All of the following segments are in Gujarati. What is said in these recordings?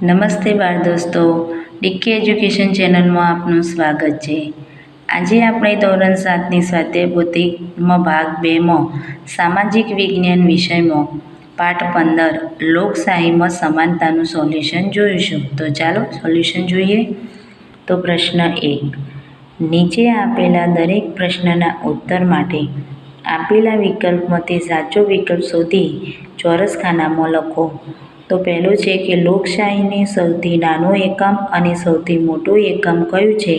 નમસ્તે બાળ દોસ્તો, ડીકે એજ્યુકેશન ચેનલમાં આપનું સ્વાગત છે. આજે આપણે ધોરણ 7ની સ્વાધ્યાય પોથીમાં ભાગ 2માં સામાજિક વિજ્ઞાન વિષયમાં પાઠ 15 લોકશાહીમાં સમાનતાનું સોલ્યુશન જોઈશું. તો ચાલો સોલ્યુશન જોઈએ. તો પ્રશ્ન 1, નીચે આપેલા દરેક પ્રશ્નના ઉત્તર માટે આપેલા વિકલ્પમાંથી સાચો વિકલ્પ શોધી ચોરસ ખાનામાં લખો. તો પહેલું છે કે લોકશાહીનું સૌથી નાનું એકમ અને સૌથી મોટું એકમ કયું છે?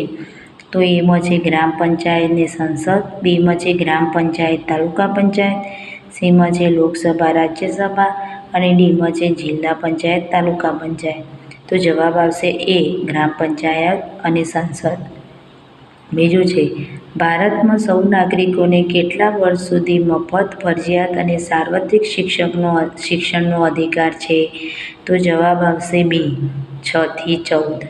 તો એમાં છે ગ્રામ પંચાયત ને સંસદ, બીમાં છે ગ્રામ પંચાયત તાલુકા પંચાયત, સીમાં છે લોકસભા રાજ્યસભા અને ડીમાં છે જિલ્લા પંચાયત તાલુકા પંચાયત. તો જવાબ આવશે એ, ગ્રામ પંચાયત અને સંસદ. બીજું છે, ભારતમાં સૌ નાગરિકોને કેટલા વર્ષ સુધી મફત, ફરજિયાત અને સાર્વત્રિક શિક્ષણનો અધિકાર છે? તો જવાબ આવશે બી, 6 થી 14.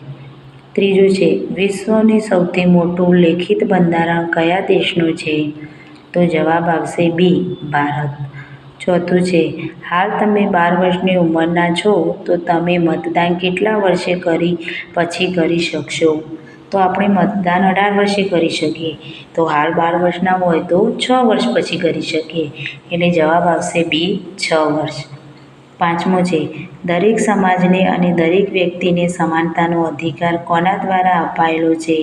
ત્રીજું છે, વિશ્વનું સૌથી મોટું લેખિત બંધારણ કયા દેશનું છે? તો જવાબ આવશે બી, ભારત. ચોથું છે, હાલ તમે 12 વર્ષની ઉંમરના છો તો તમે મતદાન કેટલા વર્ષે પછી કરી શકશો? તો આપણે મતદાન 18 વર્ષે કરી શકીએ. તો હાલ 12 વર્ષના હોય તો 6 વર્ષ પછી કરી શકીએ. એટલે જવાબ આવશે બી, 6 વર્ષ. પાંચમો છે, દરેક સમાજને અને દરેક વ્યક્તિને સમાનતાનો અધિકાર કોના દ્વારા અપાયેલો છે?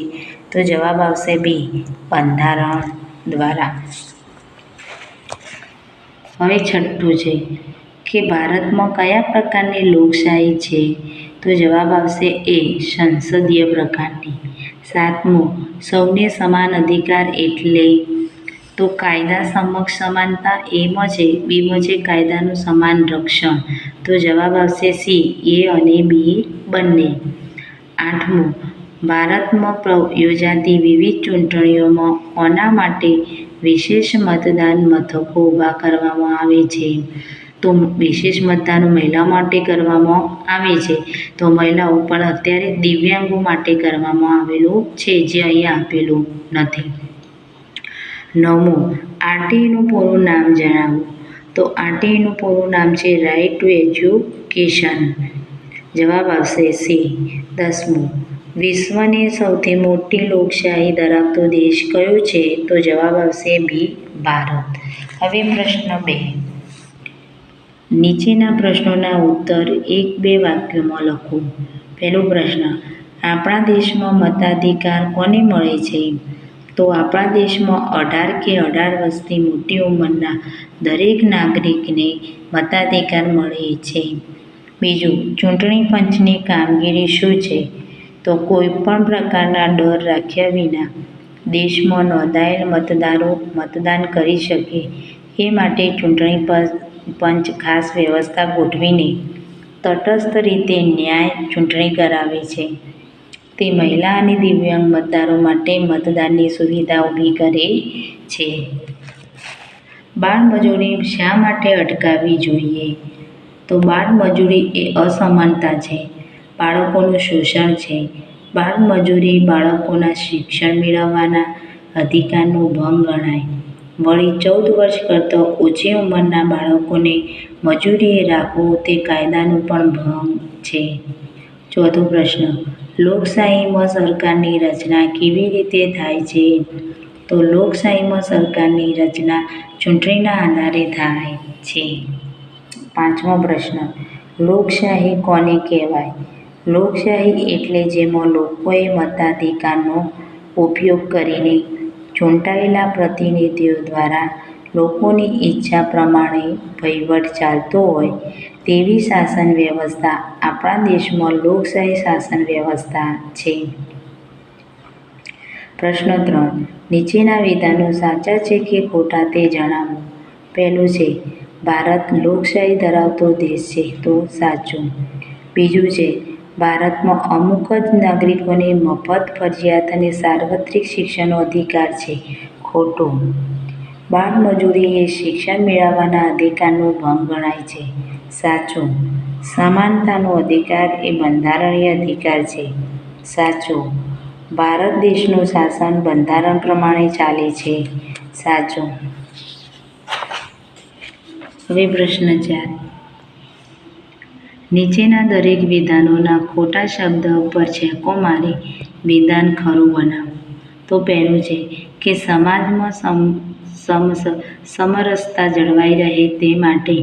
તો જવાબ આવશે બી, બંધારણ દ્વારા. હવે છઠ્ઠું છે કે ભારતમાં કયા પ્રકારની લોકશાહી છે? તો જવાબ આવશે એ, સંસદીય પ્રકારની. સાતમું, સૌને સમાન અધિકાર એટલે? તો કાયદા સમક્ષ સમાનતા એમાં છે, બીમાં છે કાયદાનું સમાન રક્ષણ. તો જવાબ આવશે સી, એ અને બી બંને. આઠમું, ભારતમાં યોજાતી વિવિધ ચૂંટણીઓમાં કોના માટે વિશેષ મતદાન મથકો ઊભા કરવામાં આવે છે? તો વિશેષ મતદાન મહિલાઓ માટે કરવામાં આવે છે. તો મહિલાઓ પણ અત્યારે દિવ્યાંગો માટે કરવામાં આવેલું છે, જે અહીંયા આપેલું નથી. નવમું, આરટીઈનું પૂરું નામ જણાવો. તો આરટીઈનું પૂરું નામ છે રાઇટ ટુ એજ્યુકેશન. જવાબ આવશે સી. 10મું, વિશ્વની સૌથી મોટી લોકશાહી ધરાવતો દેશ કયો છે? તો જવાબ આવશે બી, ભારત. હવે પ્રશ્ન 2, નીચેના પ્રશ્નોના ઉત્તર 1-2 વાક્યોમાં લખો. પહેલો પ્રશ્ન, આપણા દેશમાં મતાધિકાર કોને મળે છે? તો આપણા દેશમાં 18 કે 18 વર્ષથી મોટી ઉંમરના દરેક નાગરિકને મતાધિકાર મળે છે. બીજું, ચૂંટણી પંચની કામગીરી શું છે? તો કોઈ પણ પ્રકારના ડર રાખ્યા વિના દેશમાં નોંધાયેલ મતદારો મતદાન કરી શકે એ માટે ચૂંટણી પંચ ખાસ વ્યવસ્થા ગોઠવીને તટસ્થ રીતે ન્યાય ચૂંટણી કરાવે છે. તે મહિલા અને દિવ્યાંગ મતદારો માટે મતદાનની સુવિધા ઊભી કરે છે. બાળમજૂરી શા માટે અટકાવવી જોઈએ? તો બાળમજૂરી એ અસમાનતા છે, બાળકોનું શોષણ છે. બાળમજૂરી બાળકોના શિક્ષણ મેળવવાના અધિકારનો ભંગ ગણાય. વળી 14 વર્ષ કરતાં ઓછી ઉંમરના બાળકોને મજૂરીએ રાખવું તે કાયદાનું પણ ભંગ છે. ચોથો પ્રશ્ન, લોકશાહીમાં સરકારની રચના કેવી રીતે થાય છે? તો લોકશાહીમાં સરકારની રચના ચૂંટણીના આધારે થાય છે. પાંચમો પ્રશ્ન, લોકશાહી કોને કહેવાય? લોકશાહી એટલે જેમાં લોકોએ મતાધિકારનો ઉપયોગ કરીને ચૂંટાયેલા પ્રતિનિધિઓ દ્વારા લોકોની ઈચ્છા પ્રમાણે વહીવટ ચાલતો હોય તેવી શાસન વ્યવસ્થા આપણા દેશમાં લોકશાહી શાસન વ્યવસ્થા છે. પ્રશ્ન 3, નીચેના વિધાનો સાચા છે કે ખોટા તે જણાવો. પહેલું છે, ભારત લોકશાહી ધરાવતો દેશ છે. તો સાચું. બીજું છે, ભારતમાં અમુક જ નાગરિકોને મફત, ફરજિયાત અને સાર્વત્રિક શિક્ષણનો અધિકાર છે. ખોટું. બાળમજૂરી એ શિક્ષણ મેળવવાના અધિકારનો ભંગ ગણાય છે. સાચું. સમાનતાનો અધિકાર એ બંધારણીય અધિકાર છે. સાચું. ભારત દેશનું શાસન બંધારણ પ્રમાણે ચાલે છે. સાચું. હવે પ્રશ્ન 4, નીચેના દરેક વિધાનોના ખોટા શબ્દ ઉપર છેકો મારી વિધાન ખરું બનાવો. તો પહેલું છે કે સમાજમાં સમરસતા જળવાઈ રહે તે માટે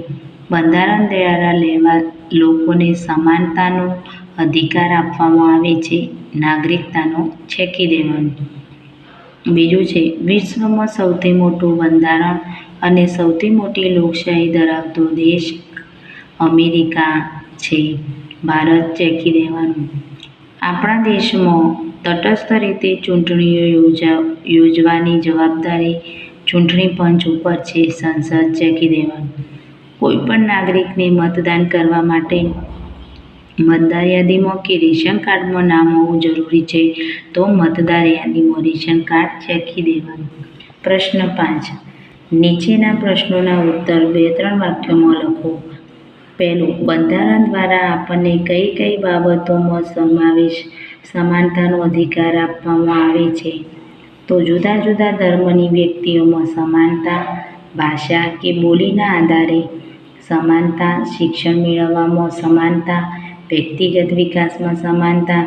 બંધારણ દ્વારા લેવા લોકોને સમાનતાનો અધિકાર આપવામાં આવે છે. નાગરિકતાનો છેકી દેવાનું. બીજું છે વિશ્વમાં સૌથી મોટું બંધારણ અને સૌથી મોટી લોકશાહી ધરાવતો દેશ અમેરિકા છે. ભારત છેકી દેવાનું. આપણા દેશમાં તટસ્થ રીતે ચૂંટણીઓ યોજવાની જવાબદારી ચૂંટણી પંચ ઉપર છે. સંસદ છેકી દેવાનું. કોઈપણ નાગરિકને મતદાન કરવા માટે મતદાર યાદીમાં કે રેશન કાર્ડમાં નામ હોવું જરૂરી છે. તો મતદાર યાદીમાં રેશન કાર્ડ છેકી દેવાનું. પ્રશ્ન 5. નીચેના પ્રશ્નોના ઉત્તર 2-3 વાક્યોમાં લખો. પહેલું, બંધારણ દ્વારા આપણને કઈ કઈ બાબતોમાં સમાનતાનો અધિકાર આપવામાં આવે છે? તો જુદા જુદા ધર્મની વ્યક્તિઓમાં સમાનતા, ભાષા કે બોલીના આધારે સમાનતા, શિક્ષણ મેળવવામાં સમાનતા, વ્યક્તિગત વિકાસમાં સમાનતા,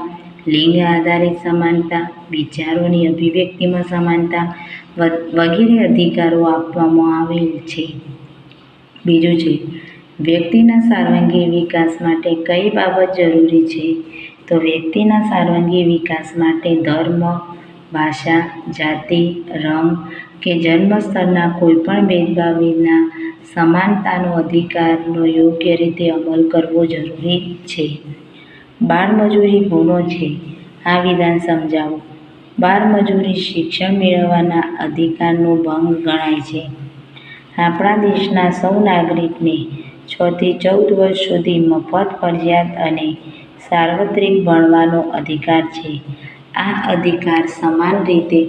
લિંગ આધારિત સમાનતા, વિચારોની અભિવ્યક્તિમાં સમાનતા વગેરે અધિકારો આપવામાં આવેલ છે. બીજું છે વ્યક્તિના સર્વાંગી વિકાસ માટે કઈ બાબત જરૂરી છે? તો વ્યક્તિના સર્વાંગી વિકાસ માટે ધર્મ, ભાષા, જાતિ, રંગ કે જન્મ સ્થળના કોઈપણ ભેદભાવ વિના સમાનતાનો અધિકારનો યોગ્ય રીતે અમલ કરવો જરૂરી છે. બાળમજૂરી ગુનો છે. આ વિધાન સમજાવો. બાળમજૂરી શિક્ષણ મેળવવાના અધિકારનો ભંગ ગણાય છે. આપણા દેશના સૌ નાગરિકને 6 થી 14 વર્ષ સુધી મફત, ફરજિયાત અને સાર્વત્રિક ભણવાનો અધિકાર છે. આ અધિકાર સમાન રીતે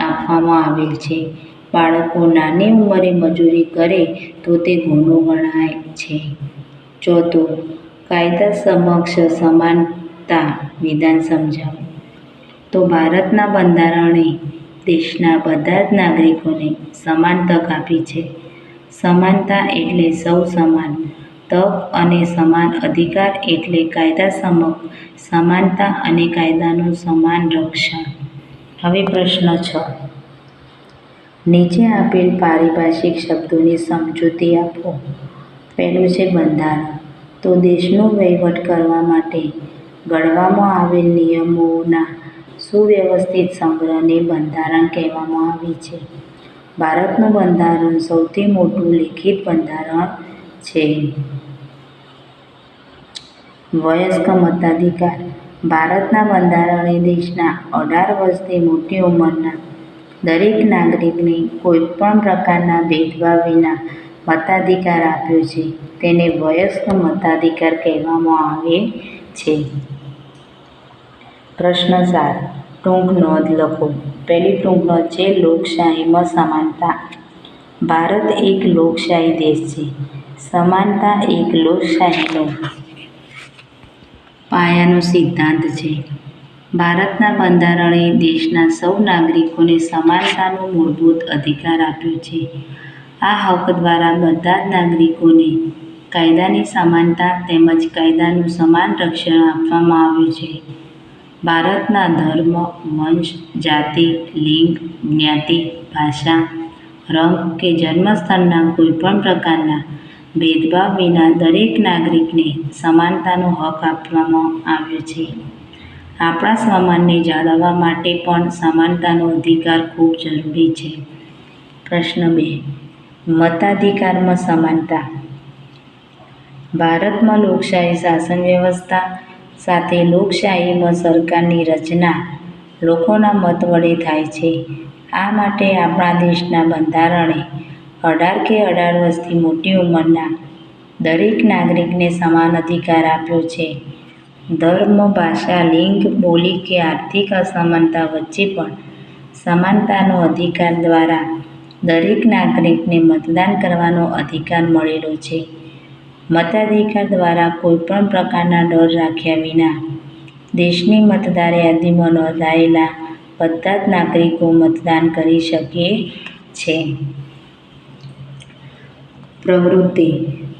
આપવામાં આવેલ છે. બાળકો નાની ઉંમરે મજૂરી કરે તો તે ગુનો ગણાય છે. ચોથું, કાયદા સમક્ષ સમાનતા વિધાન સમજાવો. તો ભારતના બંધારણે દેશના બધા જ નાગરિકોને સમાન તક આપી છે. સમાનતા એટલે સૌ સમાન તક અને સમાન અધિકાર એટલે કાયદા સમક્ષ સમાનતા અને કાયદાનું સમાન રક્ષણ. હવે પ્રશ્ન 6. નીચે આપેલ પારિભાષિક શબ્દોની સમજૂતી આપો. પહેલું છે બંધારણ. તો દેશનો વહીવટ કરવા માટે ઘડવામાં આવેલ નિયમોના સુવ્યવસ્થિત સંગ્રહને બંધારણ કહેવામાં આવે છે. ભારતનું બંધારણ સૌથી મોટું લેખિત બંધારણ છે. વયસ્ક મતાધિકાર. ભારતના બંધારણે દેશના 18 વર્ષથી મોટી ઉંમરના દરેક નાગરિકને કોઈપણ પ્રકારના ભેદભાવ વિના મતાધિકાર આપ્યો છે. તેને વયસ્ક મતાધિકાર કહેવામાં આવે છે. પ્રશ્ન 7. ટૂંક નોંધ લખો. પહેલી ટૂંક નોંધ છે લોકશાહીમાં સમાનતા. ભારત એક લોકશાહી દેશ છે. સમાનતા એક લોકશાહીનો પાયાનો સિદ્ધાંત છે. ભારતના બંધારણે દેશના સૌ નાગરિકોને સમાનતાનો મૂળભૂત અધિકાર આપ્યો છે. આ હક દ્વારા બધા જ નાગરિકોને કાયદાની સમાનતા તેમજ કાયદાનું સમાન રક્ષણ આપવામાં આવ્યું છે. ભારતના ધર્મ, વંશ, જાતિ, લિંગ, જ્ઞાતિ, ભાષા, રંગ કે જન્મ સ્થળના કોઈપણ પ્રકારના ભેદભાવ વિના દરેક નાગરિકને સમાનતાનો હક આપવામાં આવ્યો છે. આપણા સમાનને જાળવવા માટે પણ સમાનતાનો અધિકાર ખૂબ જરૂરી છે. પ્રશ્ન 2. મતાધિકારમાં સમાનતા. ભારતમાં લોકશાહી શાસન વ્યવસ્થા સાથે લોકશાહીમાં સરકારની રચના લોકોના મત વડે થાય છે. આ માટે આપણા દેશના બંધારણે 18 કે 18 વર્ષથી મોટી ઉંમરના દરેક નાગરિકને સમાન અધિકાર આપ્યો છે. ધર્મ, ભાષા, લિંગ, બોલી કે આર્થિક અસમાનતા વચ્ચે પણ સમાનતાનો અધિકાર દ્વારા દરેક નાગરિકને મતદાન કરવાનો અધિકાર મળેલો છે. મતાધિકાર દ્વારા કોઈપણ પ્રકારના ડર રાખ્યા વિના દેશની મતદાર યાદીમાં નોંધાયેલા બધા જ નાગરિકો મતદાન કરી શકે છે. પ્રવૃત્તિ.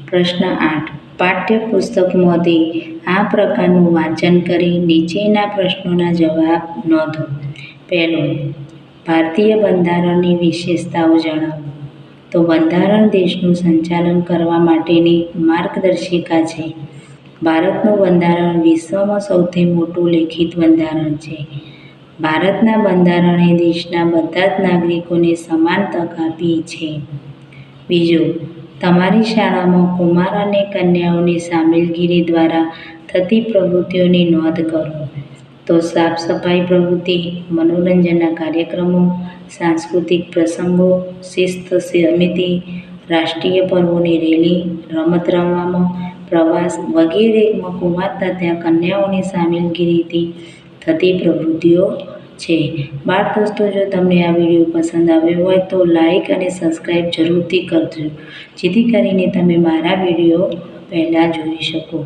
પ્રશ્ન 8. પાઠ્યપુસ્તકમાંથી આ પ્રકારનું વાંચન કરી નીચેના પ્રશ્નોના જવાબ નોંધો. પહેલું, ભારતીય બંધારણની વિશેષતાઓ જણાવો. તો બંધારણ દેશનું સંચાલન કરવા માટેની માર્ગદર્શિકા છે. ભારતનું બંધારણ વિશ્વમાં સૌથી મોટું લેખિત બંધારણ છે. ભારતના બંધારણે દેશના બધા જ નાગરિકોને સમાન તક આપી છે. બીજું, તમારી શાળામાં કુમાર અને કન્યાઓની સામેલગીરી દ્વારા થતી પ્રવૃત્તિઓની નોંધ કરો. તો સાફ સફાઈ પ્રવૃત્તિ, મનોરંજનના કાર્યક્રમો, સાંસ્કૃતિક પ્રસંગો, શિસ્ત સમિતિ, રાષ્ટ્રીય પર્વોની રેલી, રમત રમવામાં, પ્રવાસ વગેરેમાં કુમાર તથા કન્યાઓની સામેલગીરીથી થતી પ્રવૃત્તિઓ છે. બાળ દોસ્તો, જો તમને આ વિડીયો પસંદ આવ્યો હોય તો લાઈક અને સબસ્ક્રાઈબ જરૂરથી કરજો, જેથી કરીને તમે મારા વિડીયો પહેલાં જોઈ શકો.